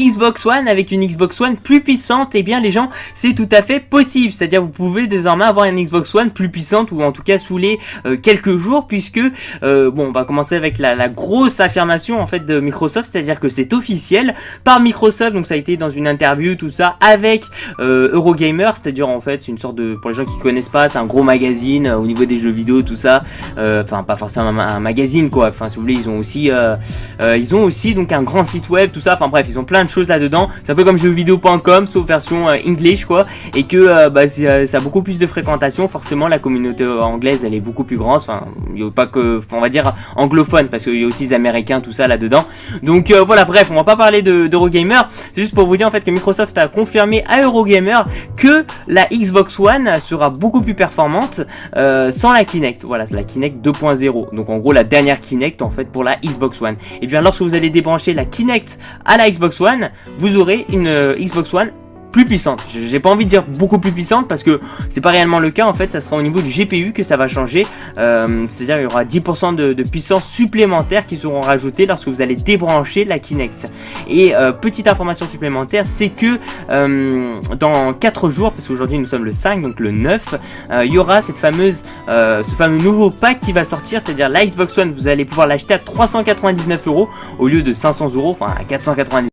Xbox One avec une Xbox One plus puissante, et bien les gens, c'est tout à fait possible. C'est-à-dire vous pouvez désormais avoir une Xbox One plus puissante, ou en tout cas sous les quelques jours, puisque bon, on va commencer avec la grosse affirmation en fait de Microsoft, c'est-à-dire que c'est officiel par Microsoft. Donc ça a été dans une interview, tout ça, avec Eurogamer, c'est-à-dire en fait c'est une sorte de, pour les gens qui connaissent pas, c'est un gros magazine au niveau des jeux vidéo, tout ça. Enfin pas forcément un magazine quoi, enfin si vous voulez ils ont aussi donc un grand site web, tout ça, enfin bref ils ont plein de choses là-dedans. C'est un peu comme jeuxvideo.com sauf version English quoi, et que ça a beaucoup plus de fréquentation. Forcément la communauté anglaise elle est beaucoup plus grande, enfin il n'y a pas que, on va dire anglophone, parce qu'il y a aussi les américains tout ça là-dedans. Donc voilà, bref, on va pas parler d'Eurogamer, c'est juste pour vous dire en fait que Microsoft a confirmé à Eurogamer que la Xbox One sera beaucoup plus performante sans la Kinect. Voilà, c'est la Kinect 2.0, donc en gros la dernière Kinect en fait pour la Xbox One. Et bien lorsque vous allez débrancher la Kinect à la Xbox One, vous aurez une Xbox One plus puissante. J'ai pas envie de dire beaucoup plus puissante parce que c'est pas réellement le cas. En fait ça sera au niveau du GPU que ça va changer, c'est à dire il y aura 10% de puissance supplémentaire qui seront rajoutées lorsque vous allez débrancher la Kinect. Et petite information supplémentaire, c'est que dans 4 jours, parce qu'aujourd'hui nous sommes le 5, donc le 9, il y aura cette fameuse ce fameux nouveau pack qui va sortir, c'est à dire la Xbox One, vous allez pouvoir l'acheter à 399 € au lieu de 500 €, enfin à 499